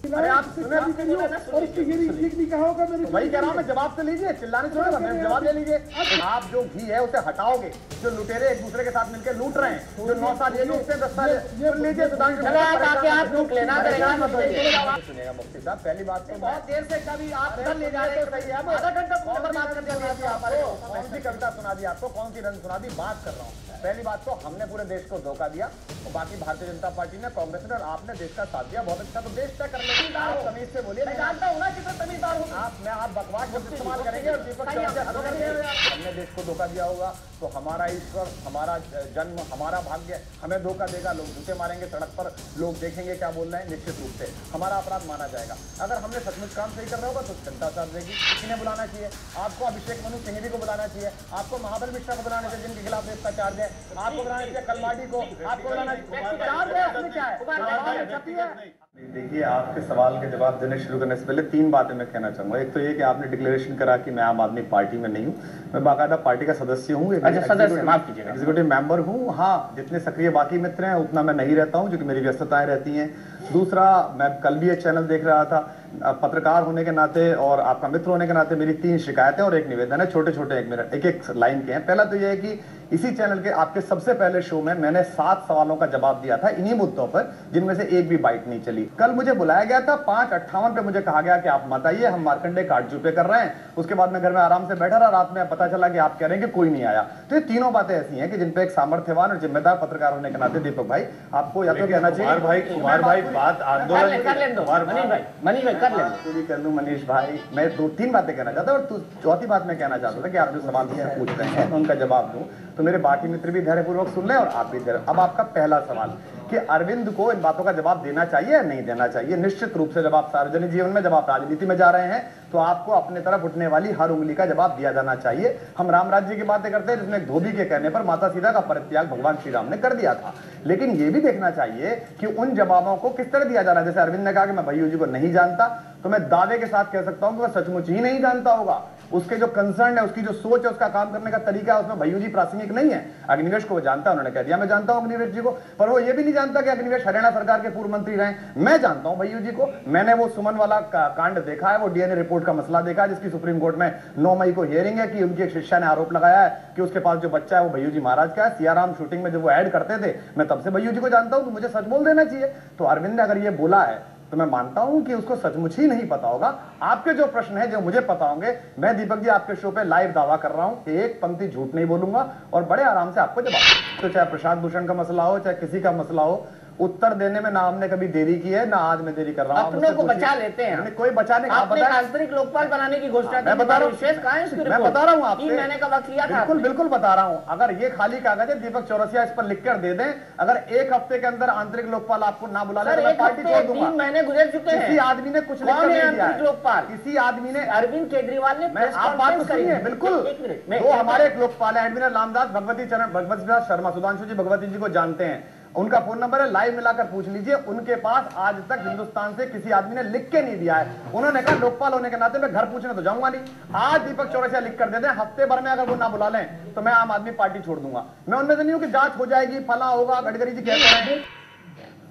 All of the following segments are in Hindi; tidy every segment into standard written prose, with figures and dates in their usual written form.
अरे आप सुने भी करिए और उसकी ठीक नहीं कहा होगा। मैंने वही कह रहा हूँ मैं, जवाब से लीजिए, चिल्लाने छोड़ेगा, मैं जवाब ले लीजिए। आप जो घी है उसे हटाओगे, जो लुटेरे एक दूसरे के साथ मिलकर लूट रहे हैं, जो 9 साल ये लूटते हैं 10 साल सुन लीजिए। सुधांशु आप लूट लेना करेगा सुनिएगा मुफ्ती साहब, पहली बात तो बहुत देर से कभी आप घर ले जा रहे हैं, आधा घंटा बात कर दिया, कौन सी कविता सुना दी आपको, कौन सी रंग सुना दी, बात कर रहा हूँ। पहली बात तो हमने पूरे देश को धोखा दिया और बाकी भारतीय जनता पार्टी ने, कांग्रेस ने और आपने देश का साथ दिया। बहुत अच्छा, तो देश तय कर लेंगे। आप तमीज से बोलिए, मैं जानता हूं ना कितना तमीजदार हूं आप बकवास शब्द इस्तेमाल करेंगे और दीपक हमने देश को धोखा दिया होगा तो हमारा ईश्वर, हमारा जन्म, हमारा भाग्य हमें धोखा देगा। लोग जूते मारेंगे सड़क पर, लोग देखेंगे क्या बोल रहे हैं, निश्चित रूप से हमारा अपराध माना जाएगा। अगर हमने सचमुच काम सही कर रहा होगा तो जनता साथ देगी। किसी ने बुलाना चाहिए आपको, अभिषेक मनु सिंघवी को बुलाना चाहिए आपको, महाबल मिश्रा को बुलाना चाहिए जिनके खिलाफ रेप का चार्ज है, आपको बुलाना चाहिए कलमाडी को, आपको बुलाना चाहिए। देखिए, आपके सवाल के जवाब देने शुरू करने से पहले 3 बातें मैं कहना चाहूंगा। एक तो ये कि आपने डिक्लेरेशन करा कि मैं आम आदमी पार्टी में नहीं हूं, मैं बाकायदा पार्टी का सदस्य हूं, एग्जीक्यूटिव मेंबर हूं। हाँ, जितने सक्रिय बाकी मित्र हैं उतना मैं नहीं रहता हूं, क्योंकि मेरी व्यस्तताएं रहती हैं। दूसरा, मैं कल भी एक चैनल देख रहा था, पत्रकार होने के नाते और आपका मित्र होने के नाते मेरी 3 शिकायतें और एक निवेदन है, छोटे छोटे एक लाइन के हैं। पहला तो यह है कि इसी चैनल के आपके सबसे पहले शो में मैंने 7 सवालों का जवाब दिया था इन्हीं मुद्दों पर, जिनमें से एक भी बाइट नहीं चली। कल मुझे बुलाया गया था 5:58 पे, मुझे कहा गया कि आप मत आइए, हम मार्कंडे काटजू पे कर रहे हैं। उसके बाद मैं घर में आराम से बैठा रहा, रात में पता चला कि आप कह रहे हैं कि कोई नहीं आया। तो ये तीनों बातें ऐसी हैं कि जिन पे एक सामर्थ्यवान और जिम्मेदार पत्रकार होने के नाते दीपक भाई आपको या तो कहना चाहिए कुमार भाई बात आंदोलन कर लूं मनीष भाई, मैं 2-3 बातें कहना चाहता हूँ और चौथी बात मैं कहना चाहता था कि आप जो सवाल पूछ रहे हैं उनका जवाब दूं तो मेरे बाकी मित्र भी धैर्यपूर्वक सुन लें और आप भी धैर्य। अब आपका पहला सवाल कि अरविंद को इन बातों का जवाब देना चाहिए या नहीं देना चाहिए। निश्चित रूप से जब आप सार्वजनिक जीवन में, जब आप राजनीति में जा रहे हैं तो आपको अपने तरफ उठने वाली हर उंगली का जवाब दिया जाना चाहिए। हम राम राज्य की बातें करते हैं जिसमें धोबी के कहने पर माता सीता का परित्याग भगवान श्री राम ने कर दिया था, लेकिन यह भी देखना चाहिए कि उन जवाबों को किस तरह दिया जाना है। जैसे अरविंद ने कहा कि मैं भैयू जी को नहीं जानता, तो मैं दावे के साथ कह सकता हूं कि वह सचमुच ही नहीं जानता होगा। उसके जो कंसर्न है, उसकी जो सोच है, उसका काम करने का तरीका है, उसमें भैयू जी प्रासंगिक नहीं है। अग्निवेश को वो जानता है, उन्होंने कह दिया मैं जानता हूं अग्निवेश जी को, पर वो ये भी नहीं जानता कि अग्निवेश हरियाणा सरकार के पूर्व मंत्री रहे। मैं जानता हूं भैयू जी को, मैंने वो सुमन वाला कांड देखा है, वो डीएनए रिपोर्ट का मसला देखा है, जिसकी सुप्रीम कोर्ट में 9 मई को हियरिंग है कि उनकी एक शिष्या ने आरोप लगाया है कि उसके पास जो बच्चा है वो भैयू जी महाराज का है। सियाराम शूटिंग में जब वो ऐड करते थे, मैं तब से भैयू जी को जानता हूं, तो मुझे सच बोल देना चाहिए। तो अरविंद ने अगर ये बोला है तो मैं मानता हूं कि उसको सचमुच ही नहीं पता होगा। आपके जो प्रश्न है जो मुझे पता होंगे, मैं दीपक जी आपके शो पे लाइव दावा कर रहा हूं, एक पंक्ति झूठ नहीं बोलूंगा और बड़े आराम से आपको जवाब। तो चाहे प्रशांत भूषण का मसला हो, चाहे किसी का मसला हो, उत्तर देने में ना हमने कभी देरी की है, ना आज मैं देरी कर रहा हूं। अपने को बचा लेते हैं, कोई बचाने का आंतरिक लोकपाल बनाने की घोषणा मैं बता रहा हूं, मैं बता रहा हूं आपसे, मैंने कब किया था? बिल्कुल बता रहा हूं। अगर ये खाली कागज है, दीपक चौरसिया इस पर लिखकर दे दें, अगर 1 हफ्ते के अंदर आंतरिक लोकपाल आपको ना बुला ले तो मैं पार्टी छोड़ दूंगा। 3 महीने गुजर चुके हैं, किसी आदमी ने कुछ लिखकर नहीं दिया है। लोकपाल किसी आदमी ने, अरविंद केजरीवाल ने, आप बात सुनिए, बिल्कुल वो हमारे एक लोकपाल है एडमिरल रामदास भगवती शर्मा, सुधांशु जी भगवती जी को जानते हैं, उनका फोन नंबर है, लाइव मिलाकर पूछ लीजिए। उनके पास आज तक हिंदुस्तान से किसी आदमी ने लिख के नहीं दिया है। उन्होंने कहा लोकपाल होने के नाते मैं घर पूछने तो जाऊंगा नहीं। आज दीपक चौरसिया लिख कर दे दें, हफ्ते भर में अगर वो ना बुला लें तो मैं आम आदमी पार्टी छोड़ दूंगा। मैं उनमें से नहीं हूं कि जांच हो जाएगी, फला होगा, गडकरी जी कहते हैं।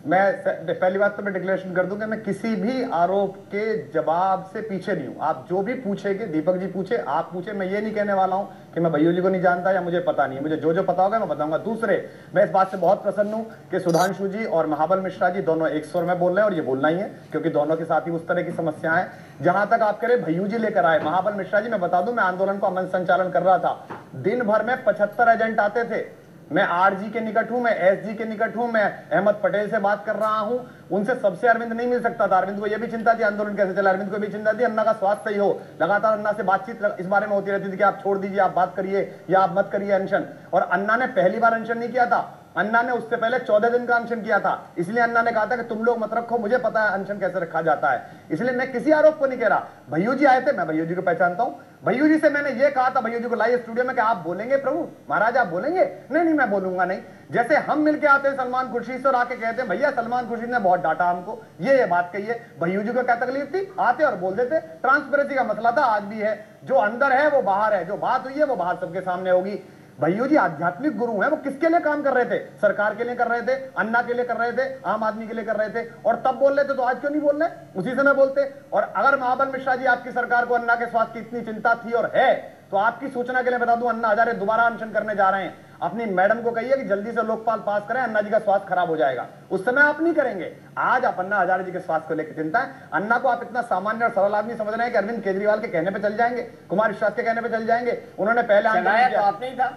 मैं पहली बात तो मैं डिक्लेरेशन कर दूं कि मैं किसी भी आरोप के जवाब से पीछे नहीं हूं। आप जो भी पूछेंगे, दीपक जी पूछे, आप पूछे, मैं ये नहीं कहने वाला हूं कि मैं भैयू जी को नहीं जानता या मुझे पता नहीं। मुझे जो पता होगा मैं बताऊंगा। दूसरे, मैं इस बात से बहुत प्रसन्न हूं कि सुधांशु जी और महाबल मिश्रा जी दोनों एक स्वर में बोल रहे हैं, और ये बोलना ही है क्योंकि दोनों के साथ ही उस तरह की समस्याएं हैं। जहां तक आप कह रहे भैयू जी लेकर आए, महाबल मिश्रा जी, मैं बता दूं मैं आंदोलन को अमन संचालन कर रहा था। दिन भर में 75 एजेंट आते थे। मैं आरजी के निकट हूं, मैं एसजी के निकट हूं, मैं अहमद पटेल से बात कर रहा हूं। उनसे सबसे अरविंद नहीं मिल सकता था। अरविंद को यह भी चिंता थी आंदोलन कैसे चला, अरविंद को भी चिंता थी अन्ना का स्वास्थ्य सही हो। लगातार अन्ना से बातचीत इस बारे में होती रहती थी कि आप छोड़ दीजिए, आप बात करिए या आप मत करिए अनशन। और अन्ना ने पहली बार अनशन नहीं किया था, अन्ना ने उससे पहले 14 दिन का अनशन किया था। इसलिए अन्ना ने कहा था कि तुम लोग मत रखो, मुझे पता है अनशन कैसे रखा जाता है। इसलिए मैं किसी आरोप को नहीं कह रहा। भैयू जी आए थे, मैं भैयू जी को पहचानता हूं। भैयू जी से मैंने ये कहा था, भैयू जी को लाइव स्टूडियो में कि आप बोलेंगे प्रभु महाराज, आप बोलेंगे? नहीं मैं बोलूंगा नहीं। जैसे हम मिलके आते हैं सलमान खुर्शीद से और आके कहते हैं भैया सलमान खुर्शीद ने बहुत डांटा हमको, ये बात कही है। भैयू जी को क्या तकलीफ थी? आते और बोल देते। ट्रांसपेरेंसी का मसला था, आज भी है। जो अंदर है वो बाहर है, जो बात हुई है वो बाहर सबके सामने होगी। भैया जी आध्यात्मिक गुरु हैं, वो किसके लिए काम कर रहे थे? सरकार के लिए कर रहे थे, अन्ना के लिए कर रहे थे, आम आदमी के लिए कर रहे थे, और तब बोल रहे थे तो आज क्यों नहीं बोल रहे? उसी समय बोलते। और अगर महाबल मिश्रा जी आपकी सरकार को अन्ना के स्वास्थ्य की इतनी चिंता थी और है, तो आपकी सूचना के लिए बता दूं, अन्ना हजारे दोबारा अनशन करने जा रहे हैं। अपनी मैडम को कहिए कि जल्दी से लोकपाल पास करें, अन्ना जी का स्वास्थ्य खराब हो जाएगा। उस समय आप नहीं करेंगे। आज आप अन्ना हजारे जी के स्वास्थ्य को लेकर चिंता है। अन्ना को आप इतना सामान्य और सरल आदमी समझ रहे हैं कि अरविंद केजरीवाल के कहने पे चल जाएंगे, कुमार विश्वास के कहने पे चल जाएंगे। उन्होंने पहले चलाया तो आपने ही था।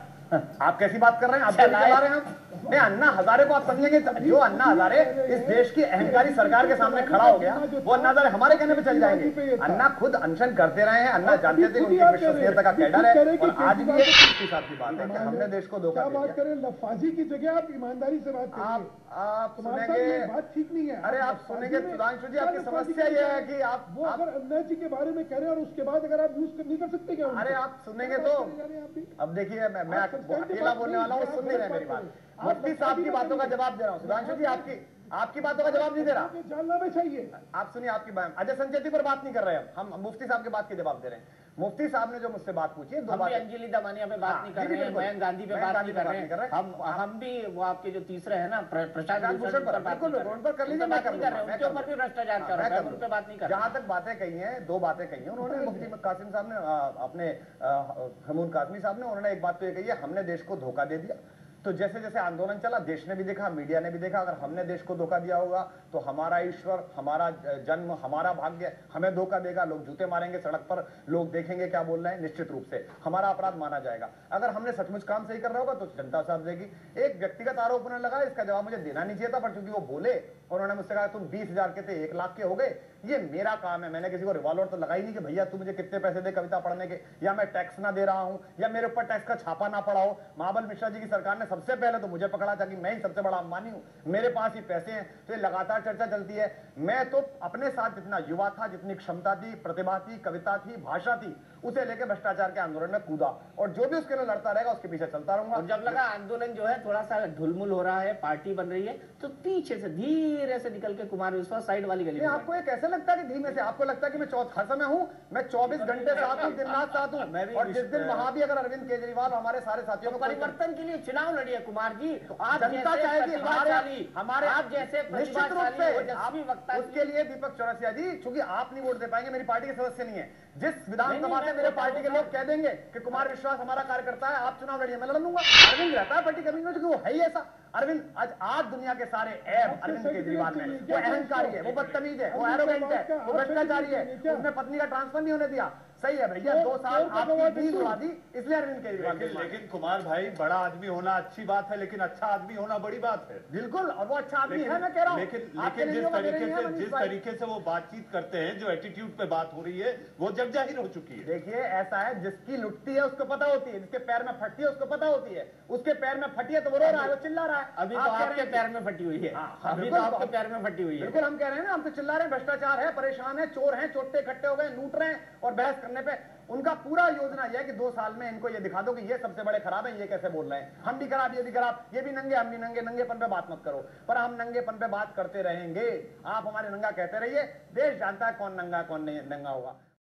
आप कैसी बात कर रहे हैं? आप चला रहे हैं? नहीं, अन्ना हजारे को आप समझेंगे, जो अन्ना हजारे इस देश की अहंकारी सरकार के सामने खड़ा हो गया, वो अन्ना हजारे हमारे कहने पे चल जाएंगे। अन्ना खुद अनशन करते रहे हैं, अन्ना जानते थे उनकी विश्वसनीयता का कैडर है, और आज भी एक साथ की बात है कि हमने देश को धोखा दिया। बात करें लफाजी की जगह आप ईमानदारी से बात करिए। आप सुनेंगे, बात ठीक नहीं है। अरे आप सुनेंगे सुधांशु जी, आपकी समस्या ये है कि आप वो अगर अन्ना जी के बारे में कह रहे हैं और उसके बाद अगर आप यूज नहीं कर सकते क्या? अरे आप सुनेंगे तो अब देखिए, मैं अकेला बोलने वाला हूँ, सुन नहीं रहे मेरी बात। मुफ्ती साहब की बातों का जवाब दे रहा हूँ सुधांशु जी, आपकी बातों का जवाब नहीं दे रहा। जानना भी चाहिए। आप सुनिए, आपकी अजय संचेती पर बात नहीं कर रहे हम मुफ्ती साहब की बात की जवाब दे रहे हैं। मुफ्ती साहब ने जो मुझसे बात पूछी है, दो बात, अंजलि दमानिया पे बात नहीं कर रहे हैं, मयंक गांधी पे बात नहीं कर रहे हैं, हम भी वो आपके जो तीसरे है ना प्रशांत भूषण पर बात कर लीजिए, मैं कर रहा हूं, उनके ऊपर भी भ्रष्टाचार कर रहा है, उन पे बात नहीं कर रहा। जहां तक बातें कही हैं, दो बातें कही हैं उन्होंने, मुफ्ती कासिम साहब ने, अपने हमून कासमी साहब ने, उन्होंने एक बात तो ये कही है, हमने देश को धोखा दे दिया। तो जैसे जैसे आंदोलन चला, देश ने भी देखा, मीडिया ने भी देखा, अगर हमने देश को धोखा दिया होगा तो हमारा ईश्वर, हमारा जन्म, हमारा भाग्य हमें धोखा देगा। लोग जूते मारेंगे सड़क पर, लोग देखेंगे क्या बोल रहे हैं, निश्चित रूप से हमारा अपराध माना जाएगा। अगर हमने सचमुच काम सही कर रहा होगा तो जनता साथ देगी। एक व्यक्तिगत आरोप उन्होंने लगा, इसका जवाब मुझे देना नहीं चाहिए था, पर चूंकि वो बोले, उन्होंने मुझसे कहा तुम 20,000 के थे 1 लाख के हो गए, ये मेरा काम है। मैंने किसी को रिवॉल्वर तो लगाई नहीं कि भैया तू मुझे कितने पैसे दे कविता पढ़ने के, या मैं टैक्स ना दे रहा हूं, या मेरे ऊपर टैक्स का छापा ना पड़ा हो। महाबल मिश्रा जी की सरकार ने सबसे पहले तो मुझे पकड़ा था कि मैं ही सबसे बड़ा अंबानी हूं, मेरे पास ही पैसे हैं। तो ये लगातार चर्चा चलती है। मैं तो अपने साथ जितना युवा था, जितनी क्षमता थी, प्रतिभा थी, कविता थी, भाषा थी, उसे लेकर भ्रष्टाचार के आंदोलन में कूदा, और जो भी उसके लिए लड़ता रहेगा उसके पीछे चलता रहूंगा। और जब लगा आंदोलन जो है थोड़ा सा ढुलमुल हो रहा है, पार्टी बन रही है, तो पीछे से धीरे से निकल के कुमार विश्वास साइड वाली गली में। आपको ये कैसे लगता है कि धीमे से? आपको लगता है कि मैं हर समय हूं, मैं 24 घंटे साथ हूं, दिन रात साथ हूं। और जिस दिन वहां भी अगर अरविंद केजरीवाल हमारे सारे साथियों को परिवर्तन के लिए चुनाव लड़िए कुमार जी, तो आप जनता चाहेगी हमारे आप जैसे निश्चित रूप से वक्ता, उसके लिए दीपक चौरसिया जी, चूंकि आप नहीं वोट दे पाएंगे, मेरी पार्टी के सदस्य नहीं है, जिस विधानसभा में मेरे पार्टी के लोग कह देंगे कि कुमार विश्वास हमारा कार्यकर्ता है, आप चुनाव लड़िए, मैं लड़ लूंगा। अरविंद रहता है पार्टी कभी में, वो है ही ऐसा। अरविंद आज दुनिया के सारे ऐप अरविंद केजरीवाल में, वो अहंकारी है, वो बदतमीज है, वो एरोगेंट है, वो भ्रष्टाचारी है, उसने पत्नी का ट्रांसफर नहीं होने दिया। सही है भैया, 2 साल आपकी फीस उड़ा दी, इसलिए अरविंद केजरीवाल। लेकिन कुमार भाई, बड़ा आदमी होना अच्छी बात है, लेकिन अच्छा आदमी होना बड़ी बात है। बिल्कुल, और वो अच्छा आदमी है, मैं कह रहा हूं। लेकिन जिस तरीके से वो बातचीत करते हैं, जो एटीट्यूड पे बात हो रही है, वो जग जाहिर हो चुकी है। देखिए ऐसा है, जिसकी लुटती है उसको पता होती है, जिसके पैर में फटती है उसको पता होती है। उसके पैर में फटी है तो वो रो रहा है, वो चिल्ला रहा है। अभी तो आपके पैर में फटी हुई है, अभी तो आपके पैर में फटी हुई है। बिल्कुल, हम कह रहे हैं ना, हम तो चिल्ला रहे हैं, भ्रष्टाचार है, परेशान है, चोर हैं, चोट्टे इकट्ठे हो गए, लूट रहे हैं, और बहस करने पे उनका पूरा योजना यह है कि 2 साल में इनको ये दिखा दो कि ये सबसे बड़े खराब हैं, ये कैसे बोल रहे हैं, हम भी खराब, ये भी खराब, ये भी नंगे, हम भी नंगे। नंगेपन पे बात मत करो, पर हम नंगेपन पे बात करते रहेंगे। आप हमारे नंगा कहते रहिए, देश जानता है कौन नंगा कौन नहीं नंगा होगा।